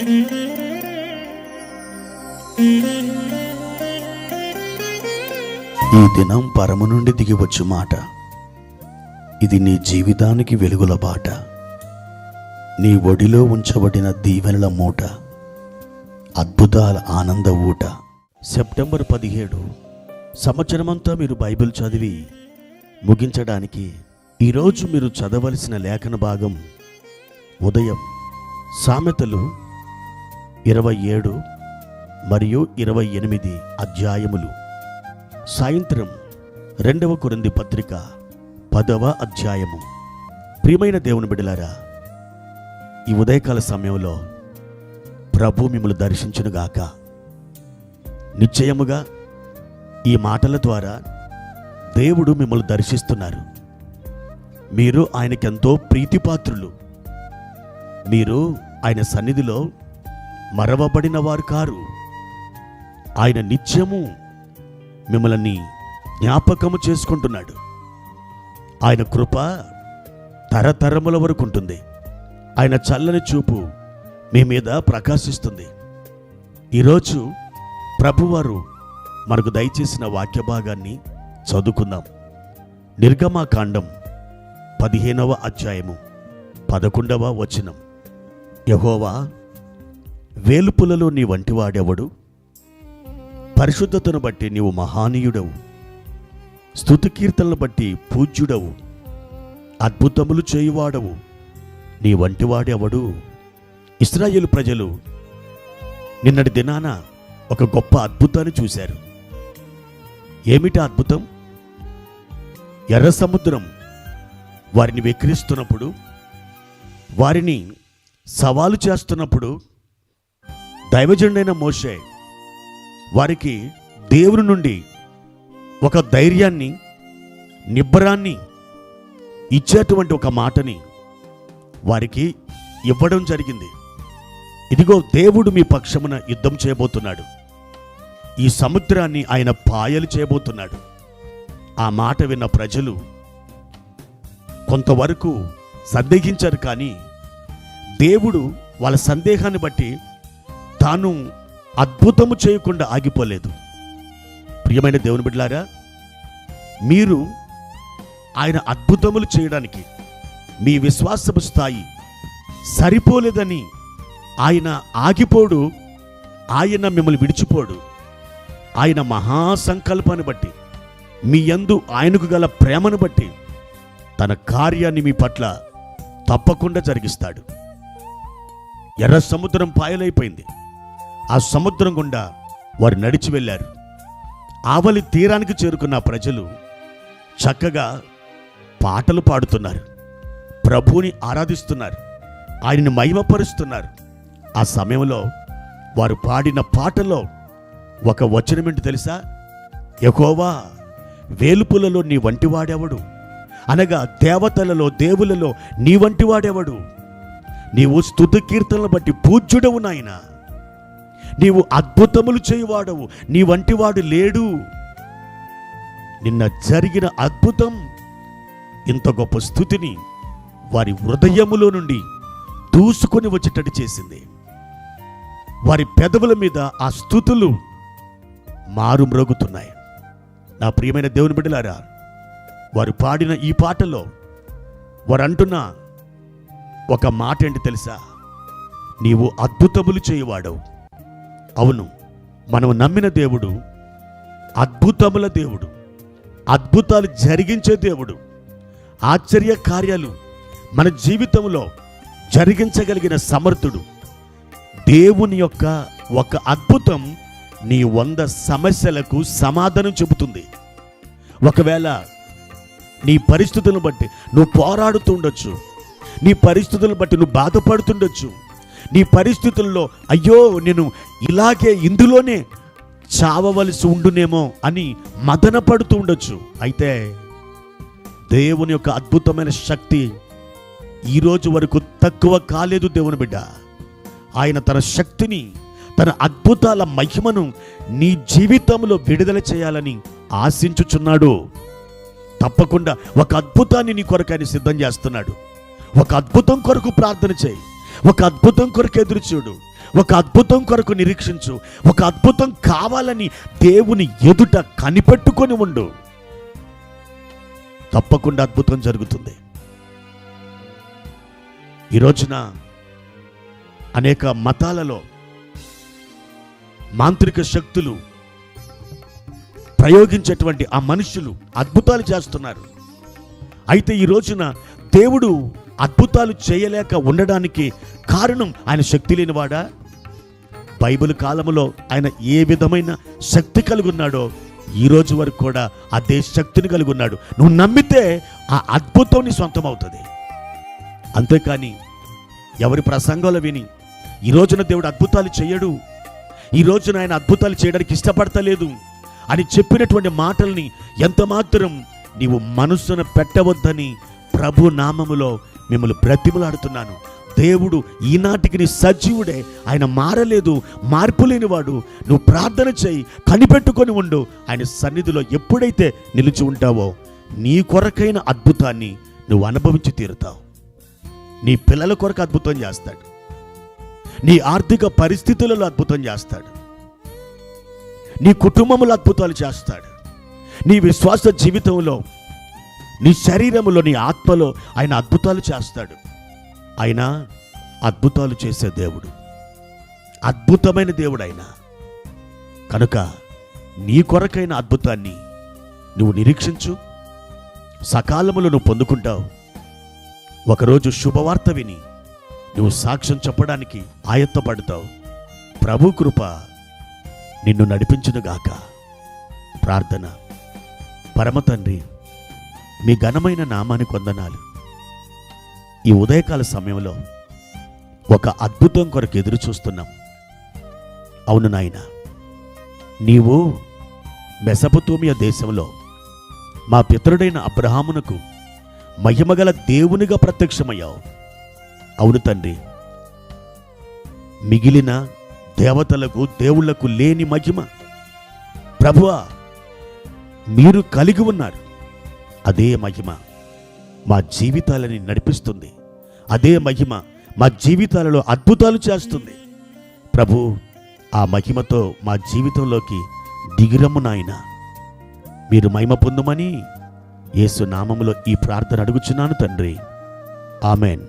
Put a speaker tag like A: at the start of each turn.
A: ఈ దినం పరము నుండి దిగివచ్చు మాట. ఇది నీ జీవితానికి వెలుగుల బాట. నీ ఒడిలో ఉంచబడిన దీవెనల మూట, అద్భుతాల ఆనంద ఊట. సెప్టెంబర్ 17 సంవత్సరమంతా మీరు బైబిల్ చదివి ముగించడానికి ఈరోజు మీరు చదవలసిన లేఖన భాగం ఉదయం సామెతలు 27 మరియు 28 అధ్యాయములు, సాయంత్రం 2వ కొరింథీ పత్రిక 10వ అధ్యాయము. ప్రియమైన దేవుని బిడ్డలారా, ఈ ఉదయకాల సమయంలో ప్రభు మిమ్మల్ని దర్శించునుగాక. నిశ్చయముగా ఈ మాటల ద్వారా దేవుడు మిమ్మల్ని దర్శిస్తున్నారు. మీరు ఆయనకెంతో ప్రీతిపాత్రులు. మీరు ఆయన సన్నిధిలో మరవబడిన వారు కారు. ఆయన నిత్యము మిమ్మల్ని జ్ఞాపకము చేసుకుంటున్నాడు. ఆయన కృప తరతరముల వరకు ఉంటుంది. ఆయన చల్లని చూపు మీ మీద ప్రకాశిస్తుంది. ఈరోజు ప్రభువారు మనకు దయచేసిన వాక్య భాగాన్ని చదువుకుందాం. నిర్గమాకాండం 15వ అధ్యాయము 11వ వచనం. యెహోవా, వేలుపులలో నీ వంటివాడెవడు? పరిశుద్ధతను బట్టి నీవు మహానీయుడవు, స్తుతి కీర్తనలు బట్టి పూజ్యుడవు, అద్భుతములు చేయువాడవు, నీ వంటివాడెవడు? ఇశ్రాయేలు ప్రజలు నిన్నటి దినాన ఒక గొప్ప అద్భుతాన్ని చూశారు. ఏమిటి అద్భుతం? ఎర్ర సముద్రం వారిని వెక్కిరిస్తున్నప్పుడు, వారిని సవాలు చేస్తున్నప్పుడు దైవజనుడైన మోషే వారికి దేవుని నుండి ఒక ధైర్యాన్ని, నిబ్బరాన్ని ఇచ్చేటువంటి ఒక మాటని వారికి ఇవ్వడం జరిగింది. ఇదిగో, దేవుడు మీ పక్షమున యుద్ధం చేయబోతున్నాడు. ఈ సముద్రాన్ని ఆయన పాయలు చేయబోతున్నాడు. ఆ మాట విన్న ప్రజలు కొంతవరకు సందేహించారు. కానీ దేవుడు వాళ్ళ సందేహాన్ని బట్టి తాను అద్భుతము చేయకుండా ఆగిపోలేదు. ప్రియమైన దేవుని బిడ్డలారా, మీరు ఆయన అద్భుతములు చేయడానికి మీ విశ్వాసపు స్థాయి సరిపోలేదని ఆయన ఆగిపోడు. ఆయన మిమ్మల్ని విడిచిపోడు. ఆయన మహాసంకల్పాన్ని బట్టి, మీ యందు ఆయనకు గల ప్రేమను బట్టి తన కార్యాన్ని మీ పట్ల తప్పకుండా జరిగిస్తాడు. ఎర్ర సముద్రం పాయలైపోయింది. ఆ సముద్రం గుండా వారు నడిచి వెళ్ళారు. ఆవలి తీరానికి చేరుకున్న ప్రజలు చక్కగా పాటలు పాడుతున్నారు, ప్రభువుని ఆరాధిస్తున్నారు, ఆయనను మహిమపరుస్తున్నారు. ఆ సమయంలో వారు పాడిన పాటలో ఒక వచనం ఏంటి తెలుసా? యెహోవా, వేలుపులలో నీ వంటివాడెవడు? అనగా దేవతలలో, దేవులలో నీ వంటివాడెవడు? నీవు స్తుతి కీర్తనలు బట్టి పూజ్యుడవు నాయనా. నీవు అద్భుతములు చేయువాడవు, నీ వంటివాడు లేడు. నిన్న జరిగిన అద్భుతం ఇంత గొప్ప స్తుతిని వారి హృదయములో నుండి దూసుకొని వచ్చేటట్టు చేసింది. వారి పెదవుల మీద ఆ స్తుతులు మారుమ్రోగుతున్నాయి. నా ప్రియమైన దేవుని బిడ్డలారా, వారు పాడిన ఈ పాటలో వారు అంటున్న ఒక మాట ఏంటి తెలుసా? నీవు అద్భుతములు చేయువాడవు. అవును, మనం నమ్మిన దేవుడు అద్భుతముల దేవుడు, అద్భుతాలు జరిగించే దేవుడు. ఆశ్చర్య కార్యాలు మన జీవితంలో జరిగించగలిగిన సమర్థుడు. దేవుని యొక్క ఒక అద్భుతం నీ 100 సమస్యలకు సమాధానం చెబుతుంది. ఒకవేళ నీ పరిస్థితులను బట్టి నువ్వు పోరాడుతూ ఉండొచ్చు, నీ పరిస్థితులను బట్టి నువ్వు బాధపడుతుండొచ్చు, నీ పరిస్థితుల్లో అయ్యో నేను ఇలాగే ఇందులోనే చావవలసి ఉండునేమో అని మదన పడుతూ ఉండొచ్చు. అయితే దేవుని యొక్క అద్భుతమైన శక్తి ఈరోజు వరకు తక్కువ కాలేదు. దేవుని బిడ్డ, ఆయన తన శక్తిని, తన అద్భుతాల మహిమను నీ జీవితంలో విడుదల చేయాలని ఆశించుచున్నాడు. తప్పకుండా ఒక అద్భుతాన్ని నీ కొరకు ఆయన సిద్ధం చేస్తున్నాడు. ఒక అద్భుతం కొరకు ప్రార్థన చేయి. ఒక అద్భుతం కొరకు ఎదురు చూడు, ఒక అద్భుతం కొరకు నిరీక్షించు, ఒక అద్భుతం కావాలని దేవుని ఎదుట కనిపెట్టుకొని ఉండు. తప్పకుండా అద్భుతం జరుగుతుంది. ఈ రోజున అనేక మతాలలో మాంత్రిక శక్తులు ప్రయోగించేటువంటి ఆ మనుషులు అద్భుతాలు చేస్తున్నారు. అయితే ఈ రోజున దేవుడు అద్భుతాలు చేయలేక ఉండడానికి కారణం ఆయన శక్తి లేనివాడా? బైబిల్ కాలంలో ఆయన ఏ విధమైన శక్తి కలిగి ఉన్నాడో ఈ రోజు వరకు కూడా అదే శక్తిని కలిగి ఉన్నాడు. నువ్వు నమ్మితే ఆ అద్భుతం నీ సొంతం అవుతుంది. అంతేకాని ఎవరి ప్రసంగాలు విని ఈ రోజున దేవుడు అద్భుతాలు చేయడు, ఈ రోజున ఆయన అద్భుతాలు చేయడానికి ఇష్టపడతలేదు అని చెప్పినటువంటి మాటల్ని ఎంత మాత్రం నీవు మనస్సున పెట్టవద్దని ప్రభు నామములో మిమ్మల్ని బ్రతిమలాడుతున్నాను. దేవుడు ఈనాటికి నీ సజీవుడే, ఆయన మారలేదు, మార్పు లేనివాడు. నువ్వు ప్రార్థన చేయి, కనిపెట్టుకొని ఉండు. ఆయన సన్నిధిలో ఎప్పుడైతే నిలిచి ఉంటావో నీ కొరకైన అద్భుతాన్ని నువ్వు అనుభవించి తీరుతావు. నీ పిల్లల కొరకు అద్భుతం చేస్తాడు, నీ ఆర్థిక పరిస్థితులలో అద్భుతం చేస్తాడు, నీ కుటుంబంలో అద్భుతాలు చేస్తాడు, నీ విశ్వాస జీవితంలో, నీ శరీరంలో, నీ ఆత్మలో ఆయన అద్భుతాలు చేస్తాడు. ఆయన అద్భుతాలు చేసే దేవుడు, అద్భుతమైన దేవుడు ఆయన. కనుక నీ కొరకైన అద్భుతాన్ని నువ్వు నిరీక్షించు, సకాలంలో నువ్వు పొందుకుంటావు. ఒకరోజు శుభవార్త విని నువ్వు సాక్ష్యం చెప్పడానికి ఆయత్తపడతావు. ప్రభు కృప నిన్ను నడిపించునుగాక. ప్రార్థన. పరమ తండ్రి, మీ ఘనమైన నామానికి వందనాలు. ఈ ఉదయకాల సమయంలో ఒక అద్భుతం కొరకు ఎదురు చూస్తున్నాం. అవును నాయన, నీవు మెసొపొతామియా దేశంలో మా పితరుడైన అబ్రహామునకు మహిమగల దేవునిగా ప్రత్యక్షమయ్యావు. అవును తండ్రి, మిగిలిన దేవతలకు దేవుళ్లకు లేని మహిమ ప్రభువా మీరు కలిగి ఉన్నారు. అదే మహిమ మా జీవితాలని నడిపిస్తుంది, అదే మహిమ మా జీవితాలలో అద్భుతాలు చేస్తుంది. ప్రభు, ఆ మహిమతో మా జీవితంలోకి దిగిరమ్ము నాయన. మీరు మహిమ పొందుమని యేసు నామములో ఈ ప్రార్థన అడుగుచున్నాను తండ్రి. ఆమెన్.